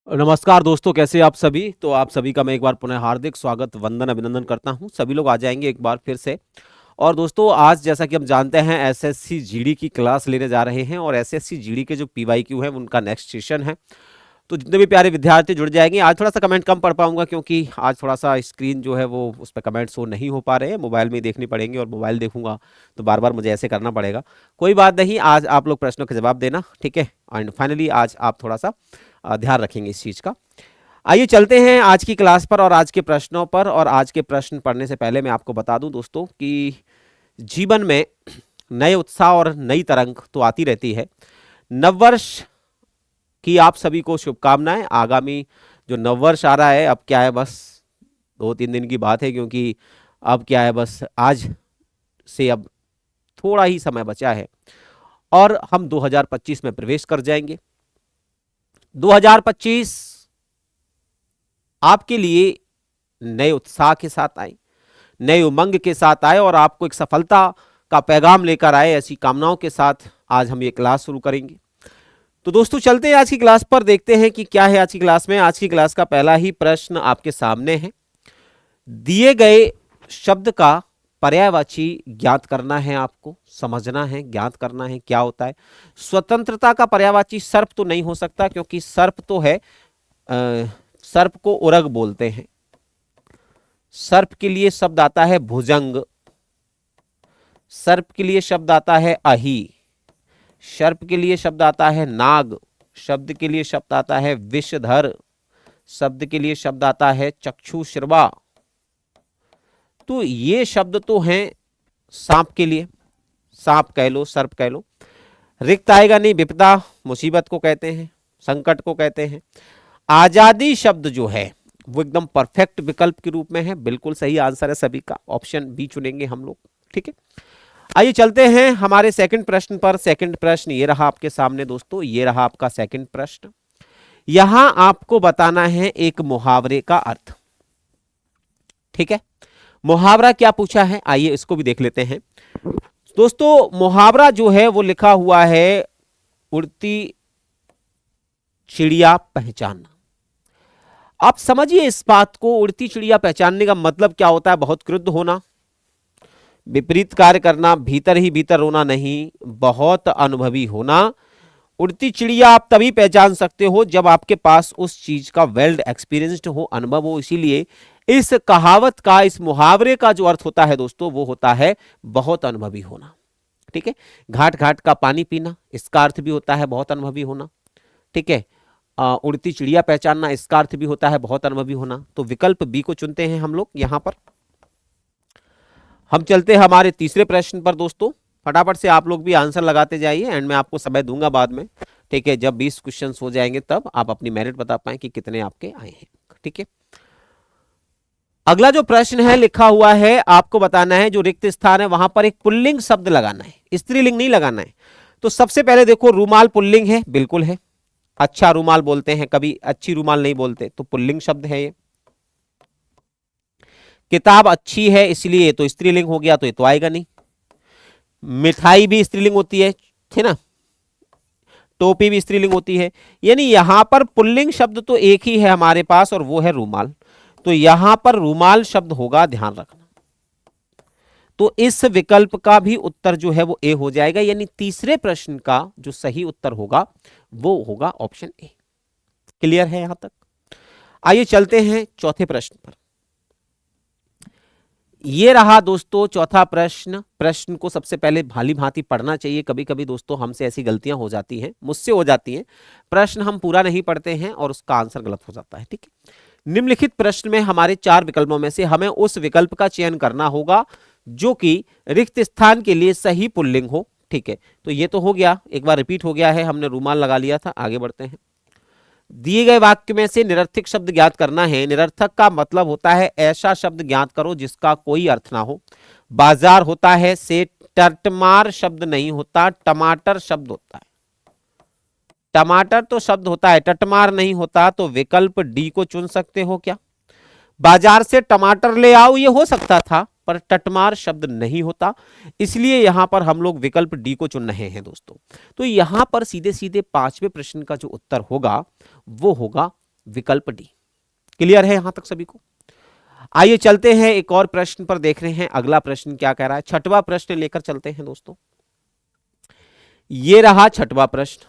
नमस्कार दोस्तों, कैसे आप सभी। तो आप सभी का मैं एक बार पुनः हार्दिक स्वागत वंदन अभिनंदन करता हूं। सभी लोग आ जाएंगे एक बार फिर से। और दोस्तों, आज जैसा कि हम जानते हैं एसएससी जीडी की क्लास लेने जा रहे हैं और एसएससी जीडी के जो पीवाईक्यू है उनका नेक्स्ट सेशन है। तो जितने भी प्यारे विद्यार्थी जुड़ जाएंगे, आज थोड़ा सा कमेंट कम पढ़ पाऊंगा क्योंकि आज थोड़ा सा स्क्रीन जो है वो उस पर कमेंट शो नहीं हो पा रहे हैं, मोबाइल में ही देखनी पड़ेंगे और मोबाइल देखूंगा तो बार बार मुझे ऐसे करना पड़ेगा। कोई बात नहीं, आज आप लोग प्रश्नों के जवाब देना, ठीक है। एंड फाइनली आज आप थोड़ा सा ध्यान रखेंगे इस चीज़ का। आइए चलते हैं आज की क्लास पर और आज के प्रश्नों पर। और आज के प्रश्न पढ़ने से पहले मैं आपको बता दूं दोस्तों कि जीवन में नए उत्साह और नई तरंग तो आती रहती है। नववर्ष की आप सभी को शुभकामनाएं। आगामी जो नववर्ष आ रहा है, अब क्या है, बस 2-3 दिन की बात है, क्योंकि अब क्या है, बस आज से अब थोड़ा ही समय बचा है और हम 2025 में प्रवेश कर जाएंगे। 2025 आपके लिए नए उत्साह के साथ आए, नए उमंग के साथ आए और आपको एक सफलता का पैगाम लेकर आए, ऐसी कामनाओं के साथ आज हम ये क्लास शुरू करेंगे। तो दोस्तों, चलते हैं आज की क्लास पर, देखते हैं कि क्या है आज की क्लास में। आज की क्लास का पहला ही प्रश्न आपके सामने है। दिए गए शब्द का पर्यायवाची ज्ञात करना है, आपको समझना है, ज्ञात करना है क्या होता है। स्वतंत्रता का पर्यायवाची सर्प तो नहीं हो सकता, क्योंकि सर्प तो है, सर्प को उरग बोलते हैं। सर्प के लिए शब्द आता है भुजंग, सर्प के लिए शब्द आता है अही, सर्प के लिए शब्द आता है नाग, शब्द के लिए शब्द आता है विषधर, शब्द के लिए शब्द आता है चक्षुश्रवा। तो ये शब्द तो हैं सांप के लिए, सांप कह लो, सर्प कह लो। रिक्त आएगा नहीं, विपदा मुसीबत को कहते हैं, संकट को कहते हैं। आजादी शब्द जो है वो एकदम परफेक्ट विकल्प के रूप में है, बिल्कुल सही आंसर है सभी का, ऑप्शन बी चुनेंगे हम लोग, ठीक है। आइए चलते हैं हमारे सेकंड प्रश्न पर। सेकंड प्रश्न ये रहा आपके सामने दोस्तों, ये रहा आपका सेकंड प्रश्न। यहां आपको बताना है एक मुहावरे का अर्थ, ठीक है। मुहावरा क्या पूछा है, आइए इसको भी देख लेते हैं दोस्तों। मुहावरा जो है वो लिखा हुआ है उड़ती चिड़िया पहचानना। आप समझिए इस बात को, उड़ती चिड़िया पहचानने का मतलब क्या होता है। बहुत क्रुद्ध होना, विपरीत कार्य करना, भीतर ही भीतर रोना नहीं, बहुत अनुभवी होना। उड़ती चिड़िया आप तभी पहचान सकते हो जब आपके पास उस चीज का वेल्ड एक्सपीरियंस्ड हो, अनुभव हो। इसीलिए इस कहावत का, इस मुहावरे का जो अर्थ होता है दोस्तों, वो होता है बहुत अनुभवी होना, ठीक है। घाट घाट का पानी पीना, इसका अर्थ भी होता है बहुत अनुभवी होना, ठीक है। उड़ती चिड़िया पहचानना, इसका अर्थ भी होता है बहुत अनुभवी होना। तो विकल्प बी को चुनते हैं हम लोग यहां पर। हम चलते हैं हमारे तीसरे प्रश्न पर दोस्तों। फटाफट से आप लोग भी आंसर लगाते जाइए, एंड मैं आपको समय दूंगा बाद में, ठीक है। जब 20 क्वेश्चन हो जाएंगे तब आप अपनी मेरिट बता पाए कि कितने आपके आए हैं, ठीक है। अगला जो प्रश्न है लिखा हुआ है, आपको बताना है जो रिक्त स्थान है वहां पर एक पुल्लिंग शब्द लगाना है, स्त्रीलिंग नहीं लगाना है। तो सबसे पहले देखो, रूमाल पुल्लिंग है, बिल्कुल है। अच्छा रूमाल बोलते हैं, कभी अच्छी रूमाल नहीं बोलते, तो पुल्लिंग शब्द है ये। किताब अच्छी है, इसलिए तो स्त्रीलिंग हो गया, तो ये तो आएगा नहीं। मिठाई भी स्त्रीलिंग होती है ना। टोपी भी स्त्रीलिंग होती है, यानी यहां पर पुल्लिंग शब्द तो एक ही है हमारे पास और वो है रूमाल। तो यहां पर रूमाल शब्द होगा, ध्यान रखना। तो इस विकल्प का भी उत्तर जो है वो ए हो जाएगा, यानी तीसरे प्रश्न का जो सही उत्तर होगा वो होगा ऑप्शन ए। क्लियर है यहां तक। आइए चलते हैं चौथे प्रश्न पर। ये रहा दोस्तों चौथा प्रश्न। प्रश्न को सबसे पहले भाली भांति पढ़ना चाहिए। कभी कभी दोस्तों हमसे ऐसी गलतियां हो जाती हैं, मुझसे हो जाती हैं, प्रश्न हम पूरा नहीं पढ़ते हैं और उसका आंसर गलत हो जाता है, ठीक है। निम्नलिखित प्रश्न में हमारे 4 विकल्पों में से हमें उस विकल्प का चयन करना होगा जो कि रिक्त स्थान के लिए सही पुल्लिंग हो, ठीक है। तो ये तो हो गया, एक बार रिपीट हो गया है, हमने रूमाल लगा लिया था। आगे बढ़ते हैं। दिए गए वाक्य में से निरर्थक शब्द ज्ञात करना है। निरर्थक का मतलब होता है ऐसा शब्द ज्ञात करो जिसका कोई अर्थ ना हो। बाजार होता है से, टमाटर शब्द नहीं होता, टमाटर शब्द होता है। टमाटर तो शब्द होता है, टटमार नहीं होता। तो विकल्प डी को चुन सकते हो क्या। बाजार से टमाटर ले आओ, ये हो सकता था, पर टटमार शब्द नहीं होता, इसलिए यहां पर हम लोग विकल्प डी को चुन रहे हैं दोस्तों। तो यहां पर सीधे सीधे 5वें प्रश्न का जो उत्तर होगा वो होगा विकल्प डी। क्लियर है यहां तक सभी को? आइए चलते हैं एक और प्रश्न पर, देख रहे हैं अगला प्रश्न क्या कह रहा है। छठवां प्रश्न लेकर चलते हैं दोस्तों। ये रहा छठवां प्रश्न।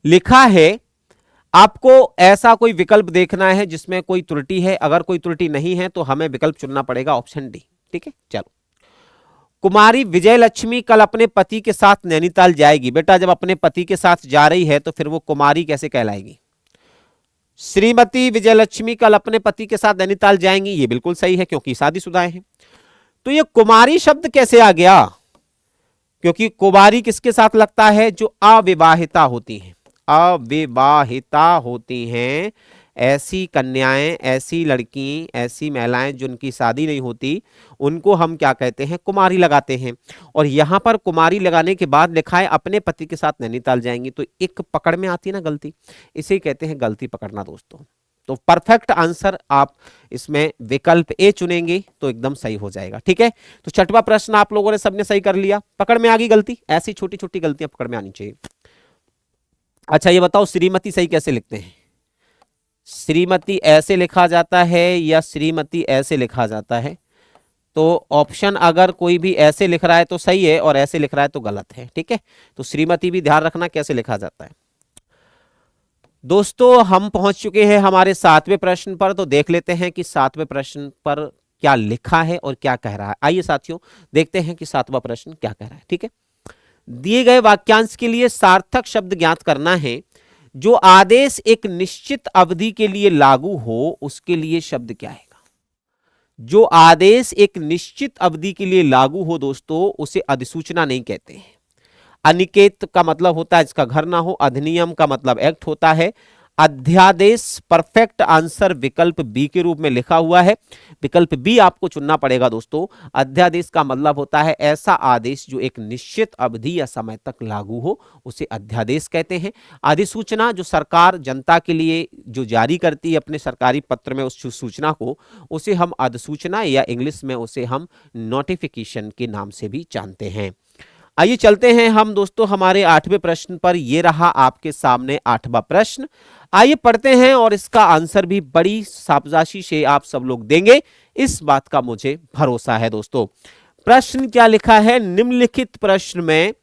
लिखा है आपको ऐसा कोई विकल्प देखना है जिसमें कोई त्रुटि है, अगर कोई त्रुटि नहीं है तो हमें विकल्प चुनना पड़ेगा ऑप्शन डी। ठीक है, चलो। कुमारी विजयलक्ष्मी कल अपने पति के साथ नैनीताल जाएगी। बेटा जब अपने पति के साथ जा रही है तो फिर वो कुमारी कैसे कहलाएगी? श्रीमती विजयलक्ष्मी कल अपने पति के साथ नैनीताल जाएंगी, ये बिल्कुल सही है क्योंकि शादीशुदा है। तो ये कुमारी शब्द कैसे आ गया? क्योंकि कुमारी किसके साथ लगता है? जो अविवाहिता होती हैं। अविवाहिता होती हैं ऐसी कन्याएं, ऐसी लड़की, ऐसी महिलाएं जिनकी शादी नहीं होती, उनको हम क्या कहते हैं? कुमारी लगाते हैं। और यहां पर कुमारी लगाने के बाद लिखा है अपने पति के साथ नैनीताल जाएंगी, तो एक पकड़ में आती है ना गलती, इसे कहते हैं गलती पकड़ना दोस्तों। तो परफेक्ट आंसर आप इसमें विकल्प ए चुनेंगे तो एकदम सही हो जाएगा। ठीक है, तो छठवां प्रश्न आप लोगों ने सबने सही कर लिया। पकड़ में आ गई गलती, ऐसी छोटी छोटी गलतियां पकड़ में आनी चाहिए। अच्छा ये बताओ श्रीमती सही कैसे लिखते हैं? श्रीमती ऐसे लिखा जाता है या श्रीमती ऐसे लिखा जाता है? तो ऑप्शन अगर कोई भी ऐसे लिख रहा है तो सही है और ऐसे लिख रहा है तो गलत है। ठीक है, तो श्रीमती भी ध्यान रखना कैसे लिखा जाता है। दोस्तों हम पहुंच चुके हैं हमारे 7वें प्रश्न पर, तो देख लेते हैं कि 7वें प्रश्न पर क्या लिखा है और क्या कह रहा है। आइए साथियों देखते हैं कि 7वां प्रश्न क्या कह रहा है। ठीक है, दिए गए वाक्यांश के लिए सार्थक शब्द ज्ञात करना है। जो आदेश एक निश्चित अवधि के लिए लागू हो उसके लिए शब्द क्या है? जो आदेश एक निश्चित अवधि के लिए लागू हो दोस्तों उसे अधिसूचना नहीं कहते हैं। अनिकेत का मतलब होता है जिसका घर ना हो, अधिनियम का मतलब एक्ट होता है, अध्यादेश परफेक्ट आंसर विकल्प बी के रूप में लिखा हुआ है। विकल्प बी आपको चुनना पड़ेगा दोस्तों। अध्यादेश का मतलब होता है ऐसा आदेश जो एक निश्चित अवधि या समय तक लागू हो उसे अध्यादेश कहते हैं। अधिसूचना जो सरकार जनता के लिए जो जारी करती है अपने सरकारी पत्र में उस सूचना को, उसे हम अधिसूचना या इंग्लिश में उसे हम नोटिफिकेशन के नाम से भी जानते हैं। आइए चलते हैं हम दोस्तों हमारे 8वें प्रश्न पर। यह रहा आपके सामने 8वां प्रश्न। आइए पढ़ते हैं और इसका आंसर भी बड़ी शाबाशी से आप सब लोग देंगे, इस बात का मुझे भरोसा है दोस्तों। प्रश्न क्या लिखा है? निम्नलिखित प्रश्न में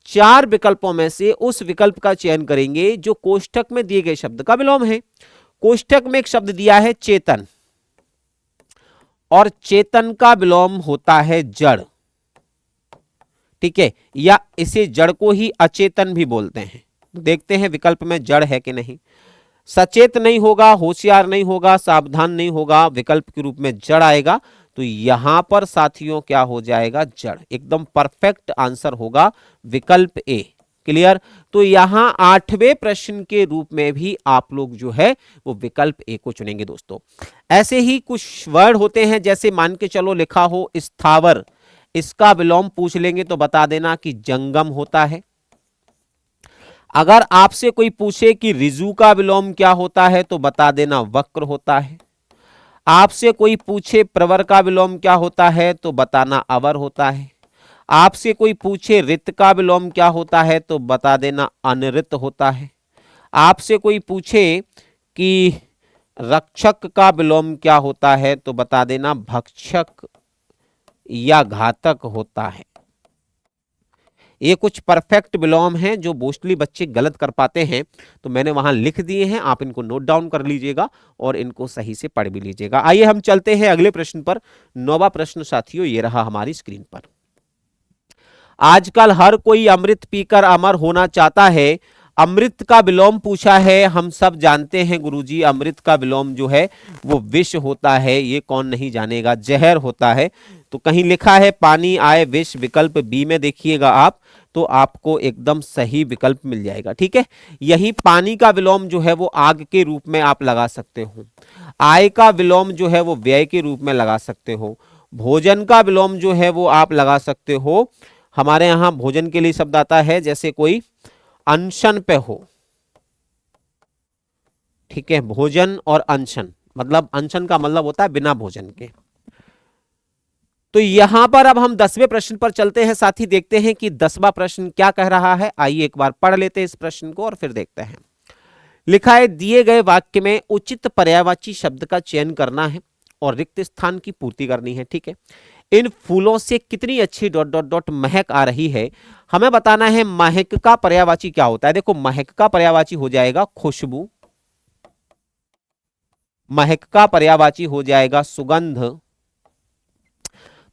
4 विकल्पों में से उस विकल्प का चयन करेंगे जो कोष्ठक में दिए गए शब्द का विलोम है। कोष्ठक में एक शब्द दिया है चेतन, और चेतन का विलोम होता है जड़। ठीक है, या इसे जड़ को ही अचेतन भी बोलते हैं। देखते हैं विकल्प में जड़ है कि नहीं। सचेत नहीं होगा, होशियार नहीं होगा, सावधान नहीं होगा, विकल्प के रूप में जड़ आएगा। तो यहां पर साथियों क्या हो जाएगा? जड़। एकदम परफेक्ट आंसर होगा विकल्प ए। क्लियर? तो यहां 8वें प्रश्न के रूप में भी आप लोग जो है वो विकल्प ए को चुनेंगे दोस्तों। ऐसे ही कुछ वर्ड होते हैं, जैसे मान के चलो लिखा हो स्थावर, इसका विलोम पूछ लेंगे तो बता देना कि जंगम होता है। अगर आपसे कोई पूछे कि ऋजु का विलोम क्या होता है तो बता देना वक्र होता है। आपसे कोई पूछे प्रवर का विलोम क्या होता है तो बताना अवर होता है। आपसे कोई पूछे रित का विलोम क्या होता है तो बता देना अनृत होता है। आपसे कोई पूछे कि रक्षक का विलोम क्या होता है तो बता देना भक्षक या घातक होता है। ये कुछ परफेक्ट विलोम हैं जो मोस्टली बच्चे गलत कर पाते हैं, तो मैंने वहां लिख दिए हैं, आप इनको नोट डाउन कर लीजिएगा और इनको सही से पढ़ भी लीजिएगा। आइए हम चलते हैं अगले प्रश्न पर। 9वां प्रश्न साथियों ये रहा हमारी स्क्रीन पर। आजकल हर कोई अमृत पीकर अमर होना चाहता है। अमृत का विलोम पूछा है। हम सब जानते हैं गुरुजी अमृत का विलोम जो है वो विष होता है, ये कौन नहीं जानेगा, जहर होता है। तो कहीं लिखा है पानी आए विष, विकल्प बी में देखिएगा आप, तो आपको एकदम सही विकल्प मिल जाएगा। ठीक है, यही पानी का विलोम जो है वो आग के रूप में आप लगा सकते हो। आय का विलोम जो है वो व्यय के रूप में लगा सकते हो। भोजन का विलोम जो है वो आप लगा सकते हो। हमारे यहां भोजन के लिए शब्द आता है जैसे कोई अनशन पे हो। ठीक है, भोजन और अनशन, मतलब अनशन का मतलब होता है बिना भोजन के। तो यहां पर अब हम 10वें प्रश्न पर चलते हैं। साथ ही देखते हैं कि 10वां प्रश्न क्या कह रहा है। आइए एक बार पढ़ लेते हैं इस प्रश्न को और फिर देखते हैं। लिखा है दिए गए वाक्य में उचित पर्यायवाची शब्द का चयन करना है और रिक्त स्थान की पूर्ति करनी है। ठीक है, इन फूलों से कितनी अच्छी डॉट डॉट डॉट महक आ रही है, हमें बताना है महक का पर्यायवाची क्या होता है। देखो महक का पर्यायवाची हो जाएगा खुशबू, महक का पर्यायवाची हो जाएगा सुगंध,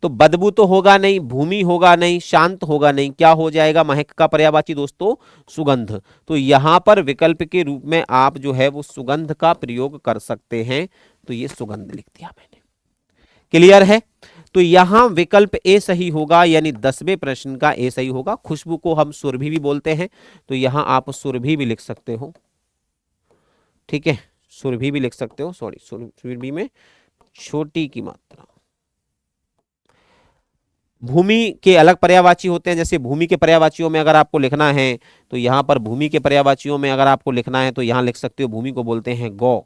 तो बदबू तो होगा नहीं, भूमि होगा नहीं, शांत होगा नहीं, क्या हो जाएगा महक का पर्यायवाची दोस्तों, सुगंध। तो यहां पर विकल्प के रूप में आप जो है वो सुगंध का प्रयोग कर सकते हैं, तो ये सुगंध लिख दिया मैंने। क्लियर है, तो यहां विकल्प ए सही होगा, यानी 10वें प्रश्न का ए सही होगा। खुशबू को हम सुरभि भी बोलते हैं, तो यहां आप सुरभि भी लिख सकते हो। ठीक है, सुरभि भी लिख सकते हो, सॉरी सुरभि में छोटी की मात्रा। भूमि के अलग पर्यायवाची होते हैं, जैसे भूमि के पर्यायवाचियों में अगर आपको लिखना है तो यहां पर भूमि के पर्यायवाचियों में अगर आपको लिखना है तो यहां लिख सकते हो, भूमि को बोलते हैं गौ,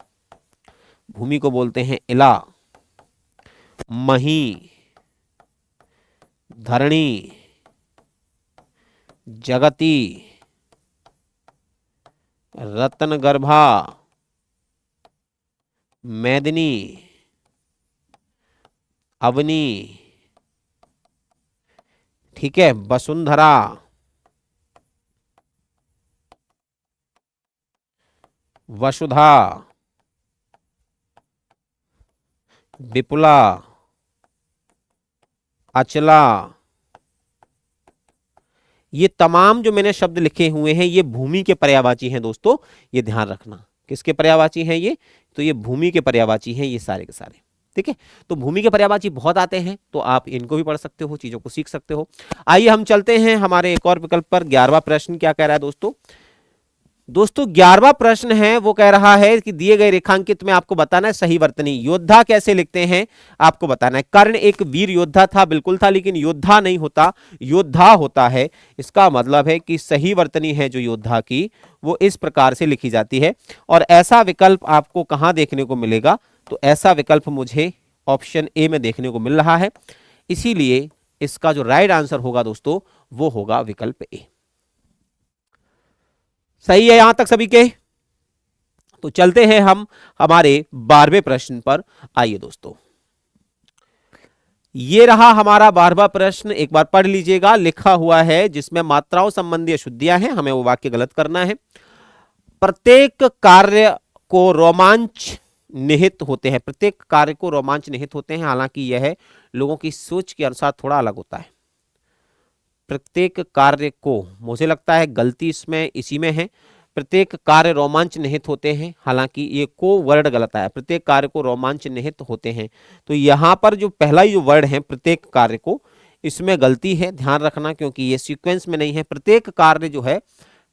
भूमि को बोलते हैं इला, मही, धरणी, जगती, रत्नगर्भा, मैदिनी, अवनी, ठीक है, वसुंधरा, वसुधा, विपुला, अचला, ये तमाम जो मैंने शब्द लिखे हुए हैं ये भूमि के पर्यायवाची हैं दोस्तों, ये ध्यान रखना। किसके पर्यायवाची हैं ये, तो ये भूमि के पर्यायवाची हैं ये सारे के सारे। ठीक है, तो भूमि के पर्यायवाची बहुत आते हैं, तो आप इनको भी पढ़ सकते हो, चीजों को सीख सकते हो। आइए हम चलते हैं हमारे एक और विकल्प पर। 11वां प्रश्न क्या कह रहा है दोस्तों, 11वां प्रश्न है वो कह रहा है कि दिए गए रेखांकित में आपको बताना है सही वर्तनी। योद्धा कैसे लिखते हैं आपको बताना है। कर्ण एक वीर योद्धा था, बिल्कुल था, लेकिन योद्धा नहीं होता, योद्धा होता है। इसका मतलब है कि सही वर्तनी है जो योद्धा की वो इस प्रकार से लिखी जाती है। और ऐसा विकल्प आपको कहां देखने को मिलेगा, तो ऐसा विकल्प मुझे ऑप्शन ए में देखने को मिल रहा है, इसीलिए इसका जो राइट आंसर होगा दोस्तों वो होगा विकल्प ए। सही है यहां तक सभी के। तो चलते हैं हम हमारे 12वें प्रश्न पर। आइए दोस्तों, ये रहा हमारा 12वां प्रश्न, एक बार पढ़ लीजिएगा। लिखा हुआ है जिसमें मात्राओं संबंधी अशुद्धियां हैं, हमें वो वाक्य गलत करना है। प्रत्येक कार्य को रोमांच निहित होते हैं, प्रत्येक कार्य को रोमांच निहित होते हैं, हालांकि यह लोगों की सोच के अनुसार थोड़ा अलग होता है। प्रत्येक कार्य को, मुझे लगता है गलती इसमें इसी में है, प्रत्येक कार्य रोमांच निहित होते हैं, हालांकि ये को वर्ड गलत आया, प्रत्येक कार्य को रोमांच निहित होते हैं। तो यहां पर जो पहला जो वर्ड है प्रत्येक कार्य को, इसमें गलती है, ध्यान रखना, क्योंकि ये सीक्वेंस में नहीं है। प्रत्येक कार्य जो है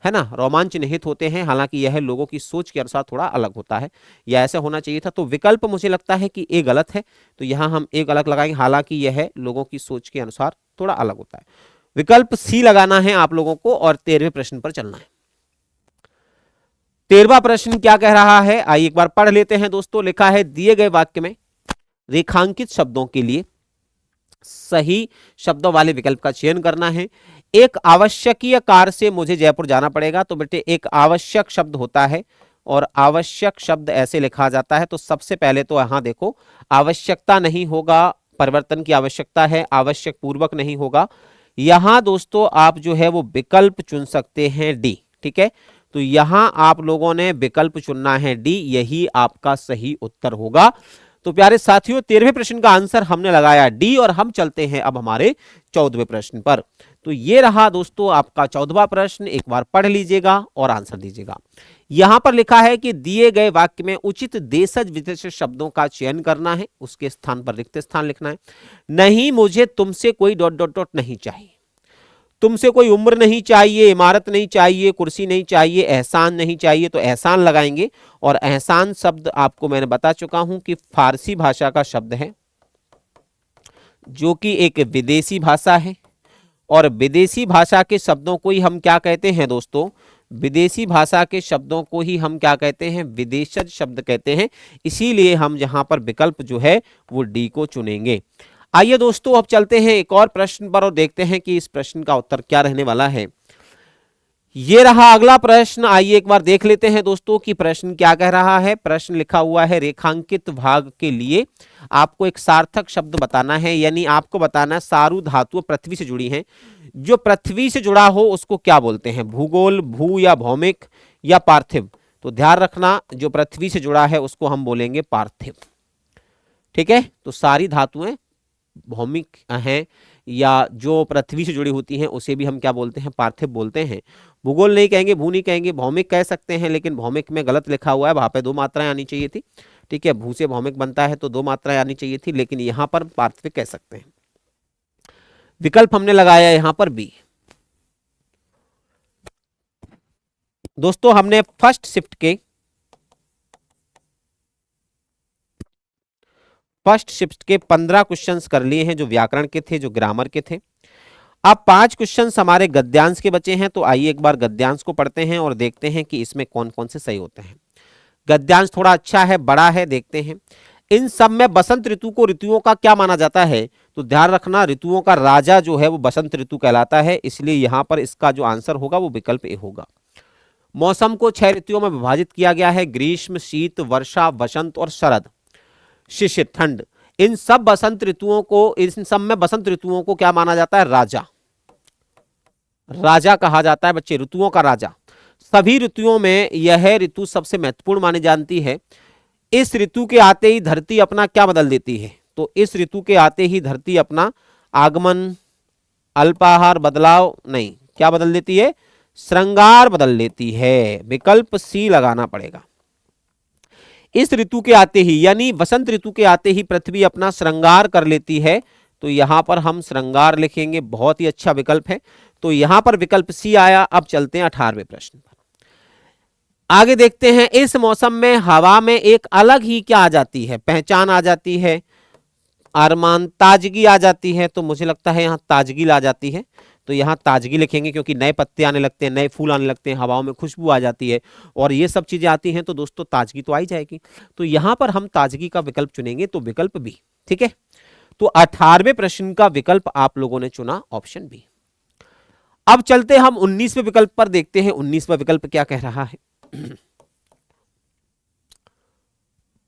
ना, रोमांच निहित होते हैं, हालांकि यह लोगों की सोच के अनुसार थोड़ा अलग होता है, या ऐसा होना चाहिए था। तो विकल्प मुझे लगता है कि ए गलत है, तो यहां हम एक अलग लगाएंगे, हालांकि यह लोगों की सोच के अनुसार थोड़ा अलग होता है। विकल्प सी लगाना है आप लोगों को और 13वें प्रश्न पर चलना है। 13वां प्रश्न क्या कह रहा है, आइए एक बार पढ़ लेते हैं दोस्तों। लिखा है दिए गए वाक्य में रेखांकित शब्दों के लिए सही शब्दों वाले विकल्प का चयन करना है। एक आवश्यकीय कार से मुझे जयपुर जाना पड़ेगा, तो बेटे एक आवश्यक शब्द होता है और आवश्यक शब्द ऐसे लिखा जाता है। तो सबसे पहले तो यहां देखो, आवश्यकता नहीं होगा, परिवर्तन की आवश्यकता है, आवश्यक पूर्वक नहीं होगा। यहां दोस्तों आप जो है वो विकल्प चुन सकते हैं डी। ठीक है, तो यहां आप लोगों ने विकल्प चुनना है डी, यही आपका सही उत्तर होगा। तो प्यारे साथियों 13वें प्रश्न का आंसर हमने लगाया डी, और हम चलते हैं अब हमारे 14वें प्रश्न पर। तो ये रहा दोस्तों आपका 14वां प्रश्न, एक बार पढ़ लीजिएगा और आंसर दीजिएगा। यहां पर लिखा है कि दिए गए वाक्य में उचित देशज विदेशज शब्दों का चयन करना है, उसके स्थान पर रिक्त स्थान लिखना है। नहीं मुझे तुमसे कोई डॉट डॉट डॉट नहीं चाहिए, तुमसे कोई उम्र नहीं चाहिए, इमारत नहीं चाहिए, कुर्सी नहीं चाहिए, एहसान नहीं चाहिए, तो एहसान लगाएंगे। और एहसान शब्द आपको मैंने बता चुका हूं कि फारसी भाषा का शब्द है, जो कि एक विदेशी भाषा है। और विदेशी भाषा के शब्दों को ही हम क्या कहते हैं दोस्तों, विदेशी भाषा के शब्दों को ही हम क्या कहते हैं, विदेशज शब्द कहते हैं। इसीलिए हम यहां पर विकल्प जो है वो डी को चुनेंगे। आइए दोस्तों अब चलते हैं एक और प्रश्न पर और देखते हैं कि इस प्रश्न का उत्तर क्या रहने वाला है। ये रहा अगला प्रश्न। आइए एक बार देख लेते हैं दोस्तों कि प्रश्न क्या कह रहा है। प्रश्न लिखा हुआ है रेखांकित भाग के लिए आपको एक सार्थक शब्द बताना है, यानी आपको बताना है सारू धातुएं पृथ्वी से जुड़ी हैं, जो पृथ्वी से जुड़ा हो उसको क्या बोलते हैं, भूगोल, भू या भौमिक या पार्थिव। तो ध्यान रखना जो पृथ्वी से जुड़ा है उसको हम बोलेंगे पार्थिव। ठीक है, तो सारी धातुएं भौमिक हैं या जो पृथ्वी से जुड़ी होती हैं उसे भी हम क्या बोलते हैं, पार्थिव बोलते हैं। भूगोल नहीं कहेंगे, भू नहीं कहेंगे, भौमिक कह सकते हैं, लेकिन भौमिक में गलत लिखा हुआ है, वहां पे 2 मात्राएं आनी चाहिए थी। ठीक है, भू से भौमिक बनता है तो 2 मात्राएं आनी चाहिए थी, लेकिन यहां पर पार्थिव कह सकते हैं। विकल्प हमने लगाया यहां पर बी। दोस्तों हमने फर्स्ट शिफ्ट के 15 क्वेश्चंस कर लिए हैं, जो व्याकरण के थे, जो ग्रामर के थे। अब 5 क्वेश्चंस हमारे गद्यांश के बचे हैं, तो आइए एक बार गद्यांश को पढ़ते हैं और देखते हैं कि इसमें कौन कौन से सही होते हैं। गद्यांश थोड़ा अच्छा है, बड़ा है, देखते हैं। इन सब में बसंत ऋतु को ऋतुओं का क्या माना जाता है, तो ध्यान रखना ऋतुओं का राजा जो है वो बसंत ऋतु कहलाता है, इसलिए यहां पर इसका जो आंसर होगा वो विकल्प ए होगा। मौसम को 6 ऋतुओं में विभाजित किया गया है, ग्रीष्म, शीत, वर्षा, वसंत और शरद, शिशिर, ठंड। इन सब में बसंत ऋतुओं को क्या माना जाता है, राजा। राजा कहा जाता है बच्चे, ऋतुओं का राजा। सभी ऋतुओं में यह ऋतु सबसे महत्वपूर्ण मानी जाती है। इस ऋतु के आते ही धरती अपना क्या बदल देती है, तो इस ऋतु के आते ही धरती अपना आगमन, अल्पाहार, बदलाव नहीं, क्या बदल देती है, श्रृंगार बदल लेती है। विकल्प सी लगाना पड़ेगा। इस ऋतु के आते ही यानी वसंत ऋतु के आते ही पृथ्वी अपना श्रृंगार कर लेती है, तो यहां पर हम श्रृंगार लिखेंगे। बहुत ही अच्छा विकल्प है, तो यहां पर विकल्प सी आया। अब चलते हैं 18वें प्रश्न पर, आगे देखते हैं। इस मौसम में हवा में एक अलग ही क्या आ जाती है, पहचान आ जाती है, अरमान, ताजगी आ जाती है। तो मुझे लगता है यहां ताजगी ला जाती है, तो यहां ताजगी लिखेंगे, क्योंकि नए पत्ते आने लगते हैं, नए फूल आने लगते हैं, हवाओं में खुशबू आ जाती है और ये सब चीजें आती हैं, तो दोस्तों ताजगी तो आ ही जाएगी। तो यहां पर हम ताजगी का विकल्प चुनेंगे, तो विकल्प बी। ठीक है, तो 18वें प्रश्न का विकल्प आप लोगों ने चुना ऑप्शन बी। अब चलते हम 19वें विकल्प पर, देखते हैं 19वां विकल्प क्या कह रहा है।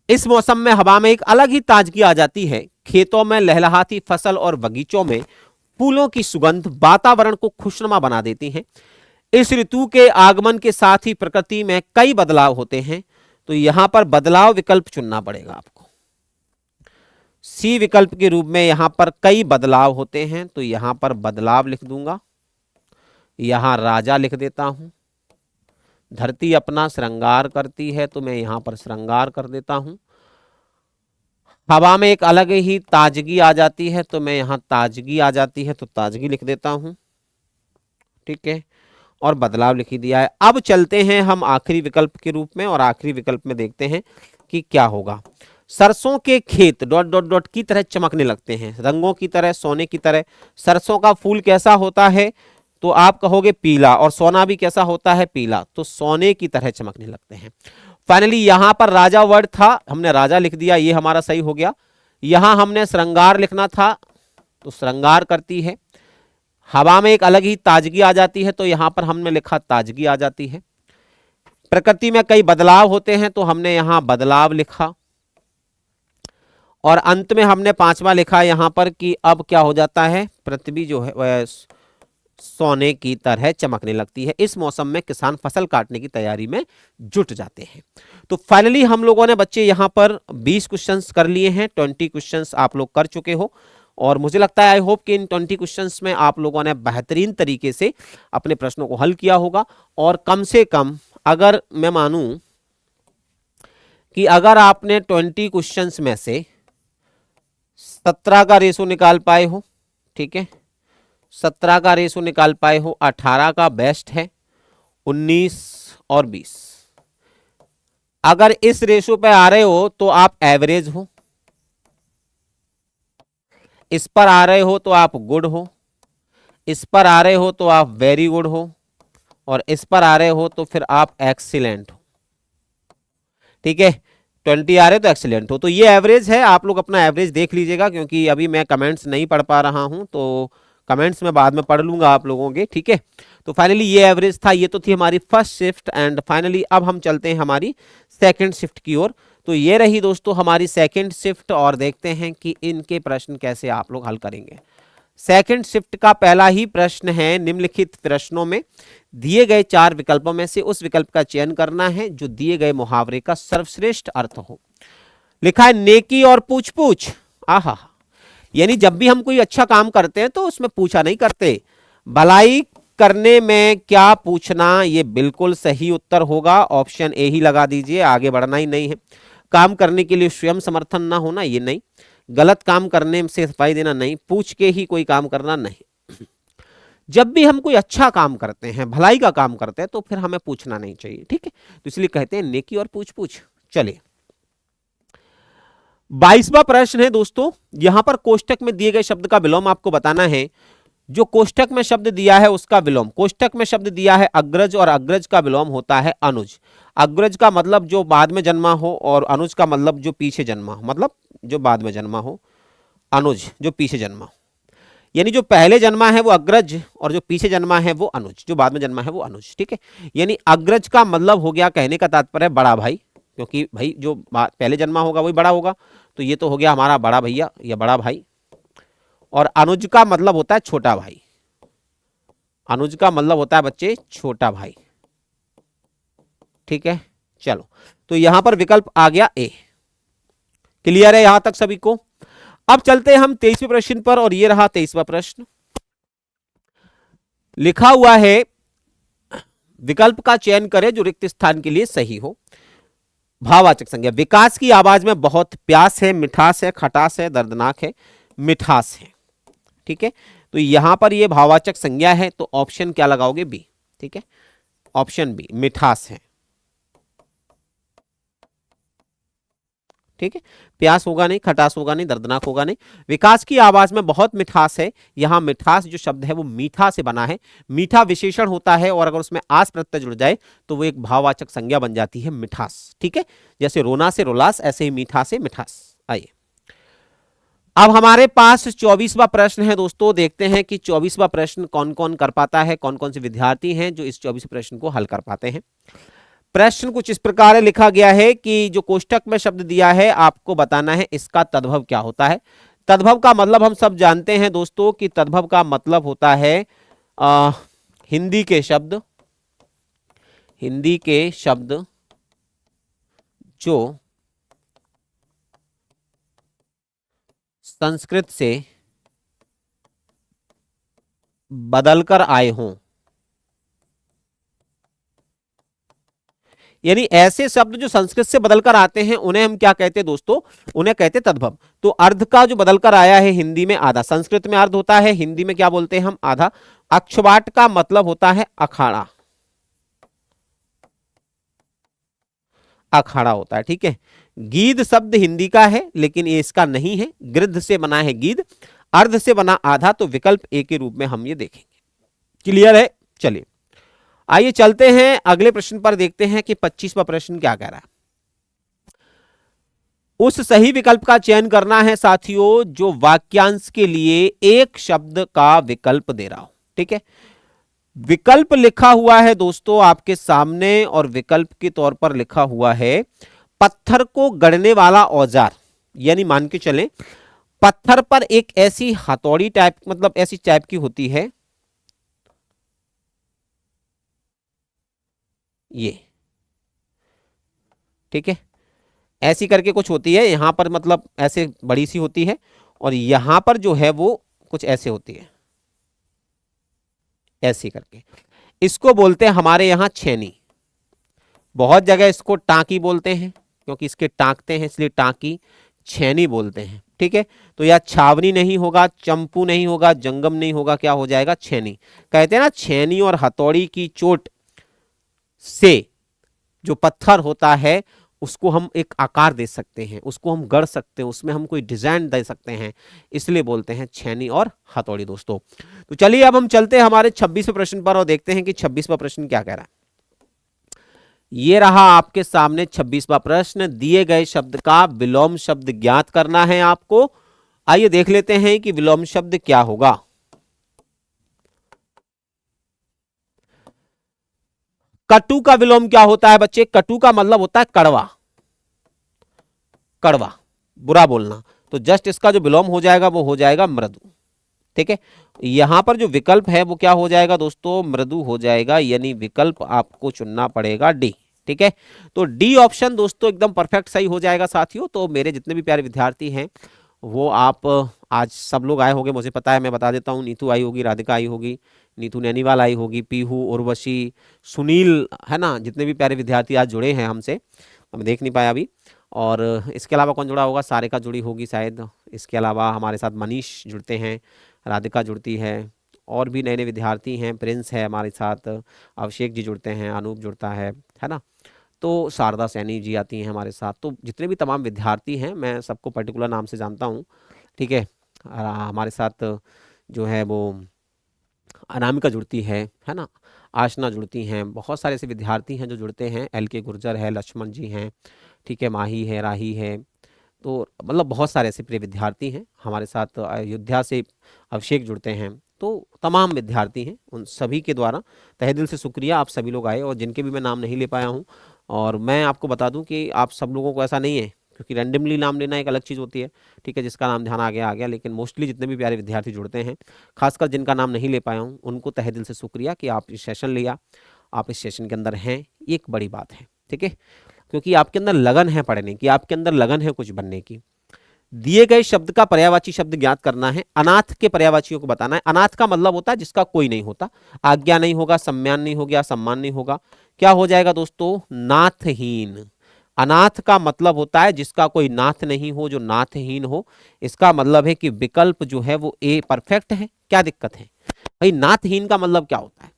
इस मौसम में हवा में एक अलग ही ताजगी आ जाती है, खेतों में लहलहाती फसल और बगीचों में फूलों की सुगंध वातावरण को खुशनुमा बना देती हैं। इस ऋतु के आगमन के साथ ही प्रकृति में कई बदलाव होते हैं, तो यहां पर बदलाव विकल्प चुनना पड़ेगा आपको। सी विकल्प के रूप में यहां पर कई बदलाव होते हैं, तो यहां पर बदलाव लिख दूंगा। यहां राजा लिख देता हूं। धरती अपना श्रृंगार करती है, तो मैं यहां पर श्रृंगार कर देता हूं। हवा में एक अलग ही ताजगी आ जाती है, तो मैं यहां ताजगी आ जाती है, तो ताजगी लिख देता हूं। ठीक है, और बदलाव लिख दिया है। अब चलते हैं हम आखिरी विकल्प के रूप में, और आखिरी विकल्प में देखते हैं कि क्या होगा। सरसों के खेत डॉट डॉट डॉट की तरह चमकने लगते हैं, रंगों की तरह, सोने की तरह। सरसों का फूल कैसा होता है, तो आप कहोगे पीला, और सोना भी कैसा होता है, पीला, तो सोने की तरह चमकने लगते हैं। फाइनली यहां पर राजा वर्ड था, हमने राजा लिख दिया, ये हमारा सही हो गया। यहां हमने श्रृंगार लिखना था, तो श्रृंगार करती है। हवा में एक अलग ही ताजगी आ जाती है, तो यहां पर हमने लिखा ताजगी आ जाती है। प्रकृति में कई बदलाव होते हैं, तो हमने यहां बदलाव लिखा। और अंत में हमने 5वां लिखा यहां पर कि अब क्या हो जाता है, पृथ्वी जो है वह सोने की तरह चमकने लगती है। इस मौसम में किसान फसल काटने की तैयारी में जुट जाते हैं। तो फाइनली हम लोगों ने बच्चे यहां पर 20 क्वेश्चंस कर लिए हैं, 20 क्वेश्चंस आप लोग कर चुके हो, और मुझे लगता है आई होप कि इन 20 क्वेश्चंस में आप लोगों ने बेहतरीन तरीके से अपने प्रश्नों को हल किया होगा। और कम से कम अगर मैं मानूं कि अगर आपने 20 क्वेश्चंस में से 17 का रेशो निकाल पाए हो, ठीक है, 17 का रेशो निकाल पाए हो, 18 का बेस्ट है, 19 और 20 अगर इस रेशो पे आ रहे हो तो आप एवरेज हो, इस पर आ रहे हो तो आप गुड हो, इस पर आ रहे हो तो आप वेरी गुड हो, और इस पर आ रहे हो तो फिर आप एक्सीलेंट हो। ठीक है, 20 आ रहे तो एक्सीलेंट हो। तो ये एवरेज है, आप लोग अपना एवरेज देख लीजिएगा, क्योंकि अभी मैं कमेंट्स नहीं पढ़ पा रहा हूं, तो कमेंट्स में बाद में पढ़ लूंगा आप लोगों के, ठीक है। तो फाइनली ये एवरेज था, ये तो थी हमारी फर्स्ट शिफ्ट। एंड फाइनली अब हम चलते हैं हमारी सेकंड शिफ्ट की ओर। तो ये रही दोस्तों हमारी सेकंड शिफ्ट, और देखते हैं कि इनके प्रश्न कैसे आप लोग हल करेंगे। सेकंड शिफ्ट का पहला ही प्रश्न है, निम्नलिखित प्रश्नों में दिए गए 4 विकल्पों में से उस विकल्प का चयन करना है जो दिए गए मुहावरे का सर्वश्रेष्ठ अर्थ हो। लिखा है नेकी और पूछ पूछ। आहा, यानी जब भी हम कोई अच्छा काम करते हैं तो उसमें पूछा नहीं करते। भलाई करने में क्या पूछना, ये बिल्कुल सही उत्तर होगा। ऑप्शन ए ही लगा दीजिए, आगे बढ़ना ही नहीं है। काम करने के लिए स्वयं समर्थन ना होना, ये नहीं। गलत काम करने से सफाई देना, नहीं। पूछ के ही कोई काम करना, नहीं। जब भी हम कोई अच्छा काम करते हैं, भलाई का काम करते हैं, तो फिर हमें पूछना नहीं चाहिए, ठीक है। तो इसलिए कहते हैं नेकी और पूछ पूछ। चलिए 22वां प्रश्न है दोस्तों, यहां पर कोष्टक में दिए गए शब्द का विलोम आपको बताना है। जो कोष्टक में शब्द दिया है उसका विलोम, कोष्टक में शब्द दिया है अग्रज, और अग्रज का विलोम होता है अनुज। अग्रज का मतलब जो बाद में जन्मा हो, और अनुज का मतलब जो पीछे जन्मा हो, मतलब जो बाद में जन्मा हो। अनुज जो पीछे जन्मा हो, यानी जो पहले जन्मा है वो अग्रज, और जो पीछे जन्मा है वो अनुज, जो बाद में जन्मा है वो अनुज, ठीक है। यानी अग्रज का मतलब हो गया, कहने का तात्पर्य बड़ा भाई, क्योंकि भाई जो पहले जन्मा होगा वही बड़ा होगा, तो ये तो हो गया हमारा बड़ा भैया या बड़ा भाई। और अनुज का मतलब होता है छोटा भाई। अनुज का मतलब होता है बच्चे छोटा भाई, ठीक है। चलो, तो यहां पर विकल्प आ गया ए। क्लियर है यहां तक सभी को? अब चलते हैं हम 23वें प्रश्न पर, और ये रहा 23वां प्रश्न। लिखा हुआ है विकल्प का चयन करें जो रिक्त स्थान के लिए सही हो। भाववाचक संज्ञा, विकास की आवाज में बहुत प्यास है, मिठास है, खटास है, दर्दनाक है, मिठास है, ठीक है। तो यहां पर ये भाववाचक संज्ञा है, तो ऑप्शन क्या लगाओगे? बी, ठीक है। ऑप्शन बी मिठास है, ठीक है। प्यास होगा नहीं, खटास होगा नहीं, दर्दनाक होगा नहीं। विकास की आवाज में बहुत मिठास है, यहां मिठास जो शब्द है वो मीठा से बना है। मीठा विशेषण होता है, और अगर उसमें आस प्रत्यय जुड़ जाए तो वो एक भाववाचक संज्ञा बन जाती है मिठास, ठीक है। जैसे रोना से रोलास, ऐसे ही मीठा से मिठास। आइए अब हमारे पास 24वां प्रश्न है दोस्तों। देखते हैं कि 24वां प्रश्न कौन कौन कर पाता है, कौन कौन से विद्यार्थी हैं जो इस 24वें प्रश्न को हल कर पाते हैं। प्रश्न कुछ इस प्रकार लिखा गया है कि जो कोष्टक में शब्द दिया है आपको बताना है इसका तद्भव क्या होता है। तद्भव का मतलब हम सब जानते हैं दोस्तों कि तद्भव का मतलब होता है हिंदी के शब्द जो संस्कृत से बदलकर आए हों, यानी ऐसे शब्द जो संस्कृत से बदलकर आते हैं उन्हें हम क्या कहते हैं दोस्तों? उन्हें कहते हैं तद्भव। तो अर्ध का जो बदलकर आया है हिंदी में आधा, संस्कृत में अर्ध होता है, हिंदी में क्या बोलते हैं हम? आधा। अक्षवाट का मतलब होता है अखाड़ा, अखाड़ा होता है, ठीक है। गीध शब्द हिंदी का है लेकिन ये इसका नहीं है, गृद्ध से बना है गीध, अर्ध से बना आधा, तो विकल्प ए के रूप में हम ये देखेंगे। क्लियर है? चलिए आइए चलते हैं अगले प्रश्न पर, देखते हैं कि 25वां प्रश्न क्या कह रहा है। उस सही विकल्प का चयन करना है साथियों जो वाक्यांश के लिए एक शब्द का विकल्प दे रहा हो, ठीक है। विकल्प लिखा हुआ है दोस्तों आपके सामने, और विकल्प के तौर पर लिखा हुआ है पत्थर को गढ़ने वाला औजार। यानी मान के चलें पत्थर पर एक ऐसी हथौड़ी टाइप, मतलब ऐसी टाइप की होती है ये, ठीक है। ऐसी करके कुछ होती है यहां पर, मतलब ऐसे बड़ी सी होती है, और यहां पर जो है वो कुछ ऐसे होती है, ऐसी करके। इसको बोलते हैं हमारे यहां छेनी। बहुत जगह इसको टांकी बोलते हैं, क्योंकि इसके टांकते हैं इसलिए टांकी, छेनी बोलते हैं, ठीक है। तो यह छावनी नहीं होगा, चंपू नहीं होगा, जंगम नहीं होगा, क्या हो जाएगा? छेनी। कहते हैं ना छेनी और हथौड़ी की चोट से जो पत्थर होता है उसको हम एक आकार दे सकते हैं, उसको हम गढ़ सकते हैं, उसमें हम कोई डिजाइन दे सकते हैं, इसलिए बोलते हैं छेनी और हथौड़ी दोस्तों। तो चलिए अब हम चलते हैं हमारे 26वें प्रश्न पर, और देखते हैं कि 26वां प्रश्न क्या कह रहा है। ये रहा आपके सामने 26वां प्रश्न। दिए गए शब्द का विलोम शब्द ज्ञात करना है आपको। आइए देख लेते हैं कि विलोम शब्द क्या होगा। कटु का विलोम क्या होता है बच्चे? कटु का मतलब होता है कड़वा, कड़वा, बुरा बोलना। तो जस्ट इसका जो विलोम हो जाएगा वो हो जाएगा मृदु। ठीक है, यहां पर जो विकल्प है वो क्या हो जाएगा दोस्तों? मृदु हो जाएगा, यानी विकल्प आपको चुनना पड़ेगा डी। ठीक है, तो डी ऑप्शन दोस्तों एकदम परफेक्ट सही हो जाएगा साथियों। तो मेरे जितने भी प्यारे विद्यार्थी हैं वो आप आज सब लोग आए होंगे, मुझे पता है, मैं बता देता हूँ। नीतू आई होगी, राधिका आई होगी, नीतू नैनीवाल आई होगी, पीहू, उर्वशी, सुनील, है ना, जितने भी प्यारे विद्यार्थी आज जुड़े हैं हमसे, हम देख नहीं पाया अभी। और इसके अलावा कौन जुड़ा होगा? सारिका जुड़ी होगी शायद। इसके अलावा हमारे साथ मनीष जुड़ते हैं, राधिका जुड़ती है, और भी नए नए विद्यार्थी हैं, प्रिंस है हमारे साथ, अभिषेक जी जुड़ते हैं, अनूप जुड़ता है ना। तो शारदा सैनी जी आती हैं हमारे साथ। तो जितने भी तमाम विद्यार्थी हैं मैं सबको पर्टिकुलर नाम से जानता हूँ। ठीक है, हमारे साथ जो है वो अनामिका जुड़ती है ना, आशना जुड़ती हैं, बहुत सारे ऐसे विद्यार्थी हैं जो जुड़ते हैं। एल के गुर्जर है, लक्ष्मण जी हैं, ठीक है, माही है, राही है, तो मतलब बहुत सारे ऐसे प्रिय विद्यार्थी हैं हमारे साथ। अयोध्या से अभिषेक जुड़ते हैं। तो तमाम विद्यार्थी हैं, उन सभी के द्वारा तहे दिल से शुक्रिया, आप सभी लोग आए, और जिनके भी मैं नाम नहीं ले पाया हूँ। और मैं आपको बता दूं कि आप सब लोगों को ऐसा नहीं है, क्योंकि रैंडमली नाम लेना एक अलग चीज़ होती है। ठीक है, जिसका नाम ध्यान आ गया, लेकिन मोस्टली जितने भी प्यारे विद्यार्थी जुड़ते हैं, खासकर जिनका नाम नहीं ले पाया हूँ, उनको तहे दिल से शुक्रिया कि आप इस सेशन लिया, आप इस सेशन के अंदर हैं, ये एक बड़ी बात है। ठीक है, क्योंकि आपके अंदर लगन है पढ़ने की, आपके अंदर लगन है कुछ बनने की। दिए गए शब्द का पर्यायवाची शब्द ज्ञात करना है, अनाथ के पर्यायवाचियों को बताना है। अनाथ का मतलब होता है जिसका कोई नहीं होता, आज्ञा नहीं होगा, सम्मान नहीं हो गया, सम्मान नहीं होगा, क्या हो जाएगा दोस्तों? नाथहीन। अनाथ का मतलब होता है जिसका कोई नाथ नहीं हो, जो नाथहीन हो। इसका मतलब है कि विकल्प जो है वो ए परफेक्ट है। क्या दिक्कत है भाई? नाथहीन का मतलब क्या होता है?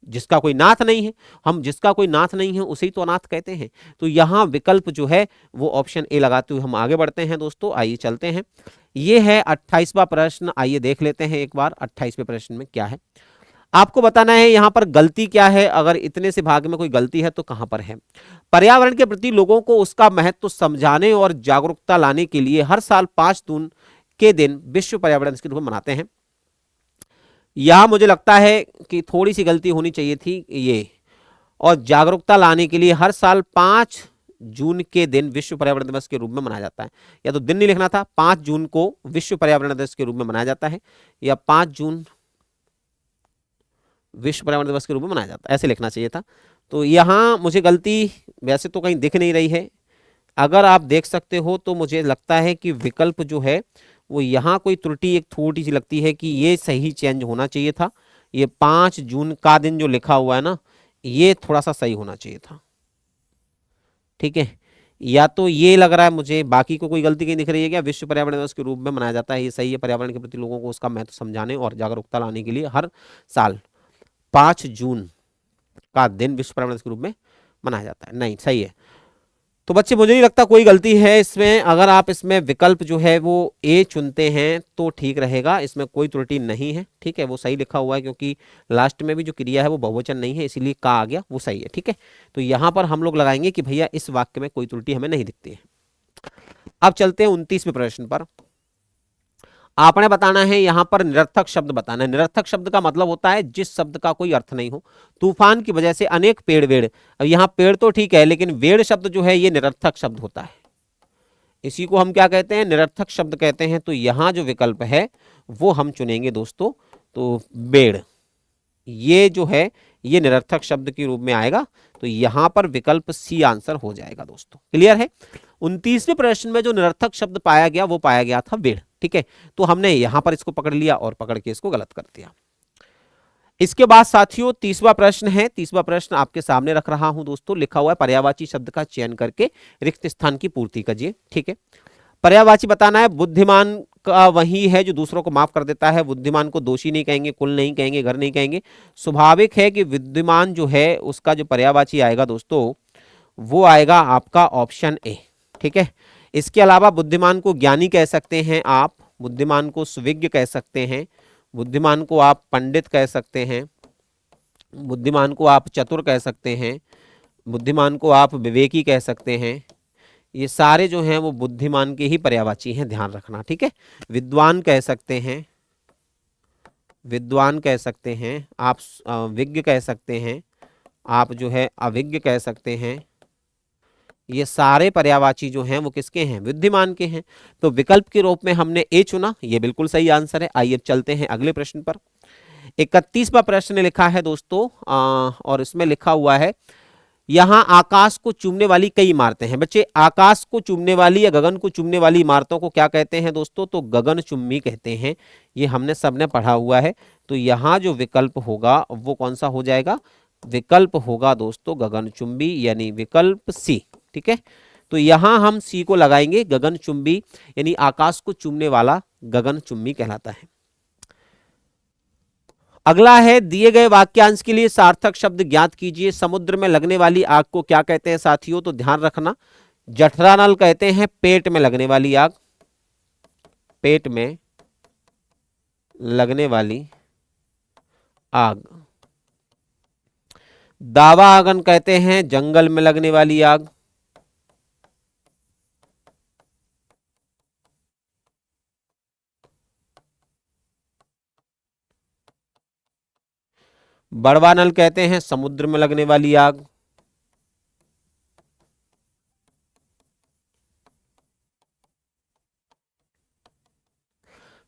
जिसका कोई नाथ नहीं है। हम जिसका कोई नाथ नहीं है उसे ही तो अनाथ कहते हैं। तो यहां विकल्प जो है वो ऑप्शन ए लगाते हुए हम आगे बढ़ते हैं दोस्तों। आइए चलते हैं, ये है 28वां प्रश्न। आइए देख लेते हैं एक बार 28वें प्रश्न में क्या है। आपको बताना है यहां पर गलती क्या है, अगर इतने से भाग में कोई गलती है तो कहां पर है। पर्यावरण के प्रति लोगों को उसका महत्व समझाने और जागरूकता लाने के लिए हर साल 5 जून के दिन विश्व पर्यावरण दिवस के रूप में मनाते हैं। यहां मुझे लगता है कि थोड़ी सी गलती होनी चाहिए थी ये, और जागरूकता लाने के लिए हर साल 5 जून के दिन विश्व पर्यावरण दिवस के रूप में मनाया जाता है। या तो दिन नहीं लिखना था, 5 जून को विश्व पर्यावरण दिवस के रूप में मनाया जाता है, या 5 जून विश्व पर्यावरण दिवस के रूप में मनाया जाता है, ऐसे लिखना चाहिए था। तो यहां मुझे गलती वैसे तो कहीं दिख नहीं रही है। अगर आप देख सकते हो तो मुझे लगता है कि विकल्प जो है वो यहाँ कोई त्रुटि एक थोड़ी सी लगती है कि ये सही चेंज होना चाहिए था। ये 5 जून का दिन जो लिखा हुआ है ना, ये थोड़ा सा सही होना चाहिए था। ठीक है, या तो ये लग रहा है मुझे, बाकी को कोई गलती कहीं दिख रही है क्या? विश्व पर्यावरण दिवस के रूप में मनाया जाता है, ये सही है। पर्यावरण के प्रति लोगों को उसका महत्व समझाने और जागरूकता लाने के लिए हर साल 5 जून का दिन विश्व पर्यावरण दिवस के रूप में मनाया जाता है। नहीं, सही है। तो बच्चे मुझे नहीं लगता कोई गलती है इसमें। अगर आप इसमें विकल्प जो है वो ए चुनते हैं तो ठीक रहेगा, इसमें कोई त्रुटि नहीं है। ठीक है, वो सही लिखा हुआ है, क्योंकि लास्ट में भी जो क्रिया है वो बहुवचन नहीं है, इसीलिए का आ गया, वो सही है। ठीक है, तो यहां पर हम लोग लगाएंगे कि भैया इस वाक्य में कोई त्रुटि हमें नहीं दिखती है। अब चलते हैं 29वें प्रश्न पर। आपने बताना है यहां पर निरर्थक शब्द बताना है। निरर्थक शब्द का मतलब होता है जिस शब्द का कोई अर्थ नहीं हो। तूफान की वजह से अनेक पेड़ वेड़, अब यहां पेड़ तो ठीक है, लेकिन वेड़ शब्द जो है ये निरर्थक शब्द होता है। इसी को हम क्या कहते हैं? निरर्थक शब्द कहते हैं। तो यहां जो विकल्प है वो हम चुनेंगे दोस्तों, तो बेड़, ये जो है ये निरर्थक शब्द के रूप में आएगा। तो यहां पर विकल्प सी आंसर हो जाएगा दोस्तों। क्लियर है? 29वें प्रश्न में जो निरर्थक शब्द पाया गया वो पाया गया था वेड़। ठीक है, तो हमने यहां पर इसको पकड़ लिया और पकड़ के इसको गलत कर दिया। इसके बाद साथियों 30वां प्रश्न है। 30वां प्रश्न आपके सामने रख रहा हूं दोस्तों, लिखा हुआ है पर्यायवाची शब्द का चयन करके रिक्त स्थान की पूर्ति कीजिए। ठीक है, पर्यायवाची बताना है। बुद्धिमान का वही है जो दूसरों को माफ कर देता है। बुद्धिमान को दोषी नहीं कहेंगे, कुल नहीं कहेंगे, घर नहीं कहेंगे। स्वाभाविक है कि बुद्धिमान जो है उसका जो पर्यायवाची आएगा दोस्तों वो आएगा आपका ऑप्शन ए। ठीक है, इसके अलावा बुद्धिमान को ज्ञानी कह सकते हैं आप, बुद्धिमान को सुविज्ञ कह सकते हैं, बुद्धिमान को आप पंडित कह सकते हैं, बुद्धिमान को आप चतुर कह सकते हैं, बुद्धिमान को आप विवेकी कह सकते हैं। ये सारे जो हैं वो बुद्धिमान के ही पर्यायवाची हैं, ध्यान रखना। ठीक है, विद्वान कह सकते हैं, विद्वान कह सकते हैं आप, विज्ञ कह सकते हैं आप जो है अभिज्ञ कह सकते हैं, ये सारे पर्यायवाची जो हैं वो किसके हैं, विद्यमान के हैं। तो विकल्प के रूप में हमने ए चुना, ये बिल्कुल सही आंसर है। आइए अब चलते हैं अगले प्रश्न पर। 31वां प्रश्न लिखा है दोस्तों, और इसमें लिखा हुआ है, यहां आकाश को चूमने वाली कई इमारतें हैं। बच्चे, आकाश को चूमने वाली या गगन को चूमने वाली इमारतों को क्या कहते हैं दोस्तों, तो गगन चुम्बी कहते हैं। ये हमने सबने पढ़ा हुआ है। तो यहां जो विकल्प होगा वो कौन सा हो जाएगा, विकल्प होगा दोस्तों गगन चुंबी, यानी विकल्प सी। ठीक है, तो यहां हम सी को लगाएंगे, गगन चुंबी यानी आकाश को चूमने वाला गगन चुंबी कहलाता है। अगला है, दिए गए वाक्यांश के लिए सार्थक शब्द ज्ञात कीजिए। समुद्र में लगने वाली आग को क्या कहते हैं साथियों, तो ध्यान रखना, जठरा नल कहते हैं पेट में लगने वाली आग, पेट में लगने वाली आग। दावा आगन कहते हैं जंगल में लगने वाली आग। बड़वा नल कहते हैं समुद्र में लगने वाली आग।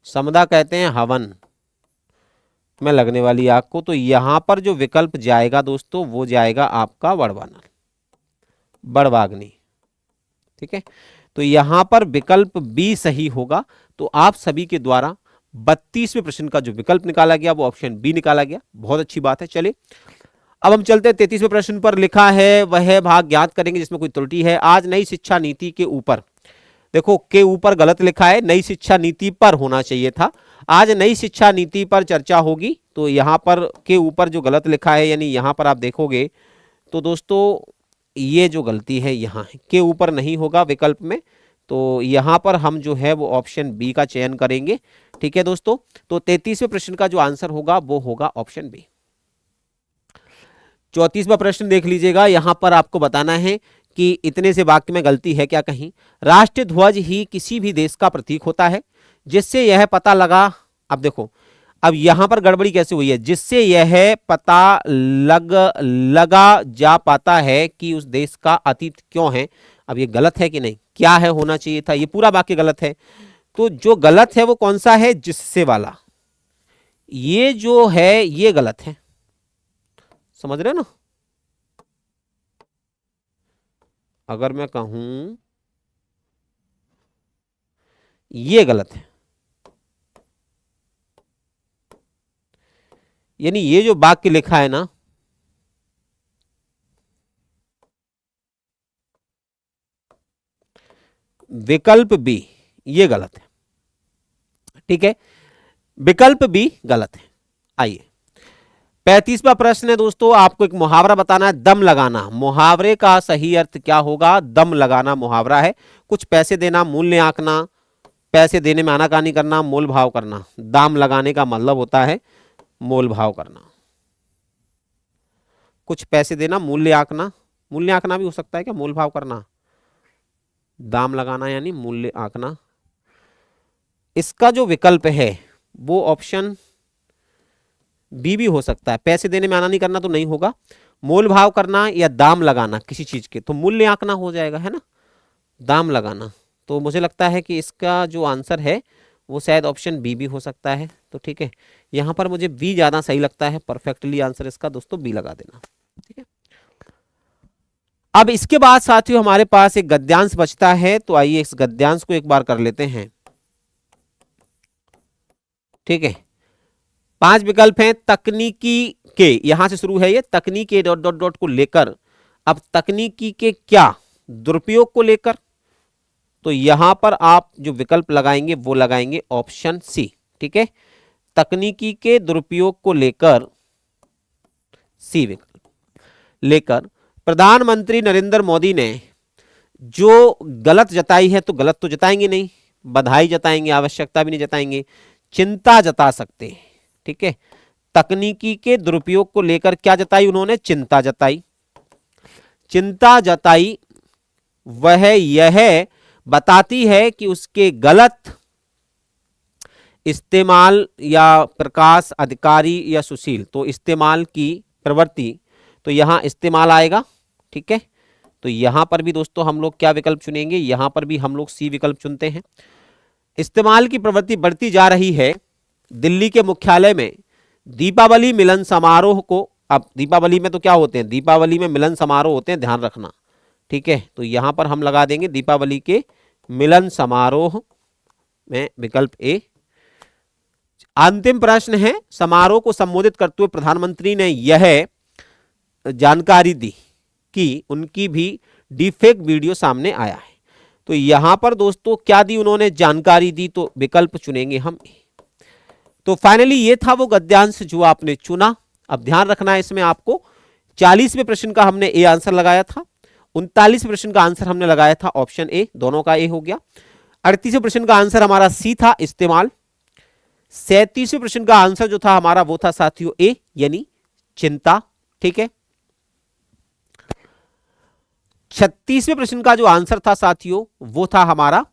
समदा कहते हैं हवन में लगने वाली आग को। तो यहां पर जो विकल्प जाएगा दोस्तों वो जाएगा आपका बड़वा नल, बड़वाग्नि। ठीक है, तो यहां पर विकल्प बी सही होगा। तो आप सभी के द्वारा 32वें प्रश्न का जो विकल्प निकाला गया वो ऑप्शन बी निकाला गया। बहुत अच्छी बात है। चलिए अब हम चलते हैं 33वें प्रश्न पर। लिखा है वह भाग ज्ञात करेंगे जिसमें कोई त्रुटि है। आज नई शिक्षा नीति के ऊपर, देखो के ऊपर गलत लिखा है, नई शिक्षा नीति पर होना चाहिए था। आज नई शिक्षा नीति पर चर्चा होगी। तो यहां पर के ऊपर जो गलत लिखा है, यानी यहां पर आप देखोगे तो दोस्तों ये जो गलती है यहाँ है, के ऊपर नहीं होगा विकल्प में। तो यहां पर हम जो है वो ऑप्शन बी का चयन करेंगे। ठीक है दोस्तों, तो 33वें प्रश्न का जो आंसर होगा वो होगा ऑप्शन बी। 34वां प्रश्न देख लीजिएगा। यहां पर आपको बताना है कि इतने से वाक्य में गलती है क्या कहीं। राष्ट्रीय ध्वज ही किसी भी देश का प्रतीक होता है जिससे यह पता लगा, अब देखो अब यहां पर गड़बड़ी कैसे हुई है, जिससे यह पता लगा जा पाता है कि उस देश का अतीत क्यों है। अब ये गलत है कि नहीं, क्या है, होना चाहिए था, ये पूरा वाक्य गलत है। तो जो गलत है वो कौन सा है, जिससे वाला, ये जो है ये गलत है। समझ रहे हो ना, अगर मैं कहूं ये गलत है, यानी ये जो वाक्य लिखा है ना, विकल्प बी ये गलत है। ठीक है, विकल्प बी गलत है। आइए 35वां प्रश्न है दोस्तों, आपको एक मुहावरा बताना है, दम लगाना। मुहावरे का सही अर्थ क्या होगा, दम लगाना मुहावरा है। कुछ पैसे देना, मूल्य आंकना, पैसे देने में आनाकानी करना, मोल भाव करना। दाम लगाने का मतलब होता है मोल भाव करना। कुछ पैसे देना, मूल्य आंकना, मूल्य आंकना भी हो सकता है क्या, मोल भाव करना, दाम लगाना यानी मूल्य आंकना। इसका जो विकल्प है वो ऑप्शन बी भी हो सकता है। पैसे देने में आना नहीं करना तो नहीं होगा, मोल भाव करना या दाम लगाना किसी चीज के, तो मूल्य आंकना हो जाएगा, है ना, दाम लगाना। तो मुझे लगता है कि इसका जो आंसर है वो शायद ऑप्शन बी भी हो सकता है। तो ठीक है, यहां पर मुझे बी ज्यादा सही लगता है। परफेक्टली आंसर इसका दोस्तों बी लगा देना। ठीक है, अब इसके बाद साथियों हमारे पास एक गद्यांश बचता है। तो आइए इस गद्यांश को एक बार कर लेते हैं। ठीक है, 5 विकल्प हैं। तकनीकी के, यहां से शुरू है ये, तकनीकी डॉट डॉट डॉट को लेकर। अब तकनीकी के क्या, दुरुपयोग को लेकर। तो यहां पर आप जो विकल्प लगाएंगे वो लगाएंगे ऑप्शन सी। ठीक है, तकनीकी के दुरुपयोग को लेकर सी विकल्प लेकर प्रधानमंत्री नरेंद्र मोदी ने जो गलत जताई है, तो गलत तो जताएंगे नहीं, बधाई जताएंगे, आवश्यकता भी नहीं जताएंगे, चिंता जता सकते हैं। ठीक है, तकनीकी के दुरुपयोग को लेकर क्या जताई उन्होंने, चिंता जताई। चिंता जताई वह यह बताती है कि उसके गलत इस्तेमाल या प्रकाश अधिकारी या सुशील, तो इस्तेमाल की प्रवृत्ति तो यहां इस्तेमाल आएगा। ठीक है, तो यहां पर भी दोस्तों हम लोग क्या विकल्प चुनेंगे, यहां पर भी हम लोग सी विकल्प चुनते हैं। इस्तेमाल की प्रवृत्ति बढ़ती जा रही है। दिल्ली के मुख्यालय में दीपावली मिलन समारोह को, अब दीपावली में तो क्या होते हैं, दीपावली में मिलन समारोह होते हैं, ध्यान रखना। ठीक है, तो यहां पर हम लगा देंगे दीपावली के मिलन समारोह में विकल्प ए। अंतिम प्रश्न है, समारोह को संबोधित करते हुए प्रधानमंत्री ने यह जानकारी दी कि उनकी भी डीफेक वीडियो सामने आया है। तो यहां पर दोस्तों क्या दी उन्होंने, जानकारी दी, तो विकल्प चुनेंगे हम ए। तो फाइनली ये था वो गद्यांश जो आपने चुना। अब ध्यान रखना है इसमें आपको, 40वें प्रश्न का हमने ए आंसर लगाया था, 39वें प्रश्न का आंसर हमने लगाया था ऑप्शन ए, दोनों का ए हो गया। 38वें प्रश्न का आंसर हमारा सी था, इस्तेमाल। 37वें प्रश्न का आंसर जो था हमारा वो था साथियों ए, यानी चिंता। ठीक है, 36वें प्रश्न का जो आंसर था साथियों वो था हमारा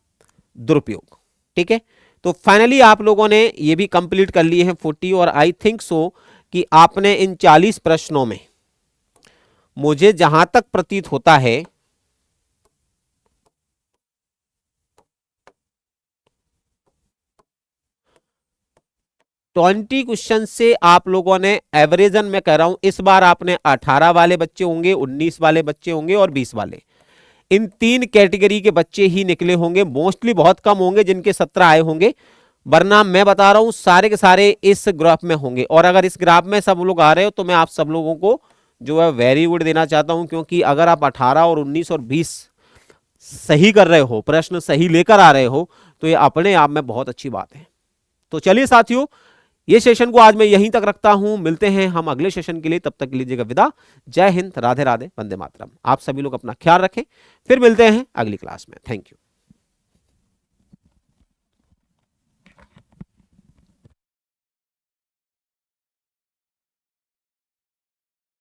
दुरुपयोग। ठीक है, तो फाइनली आप लोगों ने ये भी कंप्लीट कर लिए हैं 40, और आई थिंक सो कि आपने इन 40 प्रश्नों में, मुझे जहां तक प्रतीत होता है, ट्वेंटी क्वेश्चन से आप लोगों ने एवरेजन में कह रहा हूं, इस बार आपने 18 वाले बच्चे होंगे, 19 वाले बच्चे होंगे और 20 वाले, इन 3 कैटेगरी के बच्चे ही निकले होंगे। मोस्टली बहुत कम होंगे जिनके 17 आए होंगे, वरना मैं बता रहा हूं सारे के सारे इस ग्राफ में होंगे। और अगर इस ग्राफ में सब लोग आ रहे हो तो मैं आप सब लोगों को जो है वेरी गुड देना चाहता हूं, क्योंकि अगर आप 18 और 19 और 20 सही कर रहे हो, प्रश्न सही लेकर आ रहे हो, तो ये अपने आप में बहुत अच्छी बात है। तो चलिए साथियों, ये सेशन को आज मैं यहीं तक रखता हूं, मिलते हैं हम अगले सेशन के लिए, तब तक लीजिएगा विदा। जय हिंद, राधे राधे, वंदे मातरम। आप सभी लोग अपना ख्याल रखें, फिर मिलते हैं अगली क्लास में। Thank you.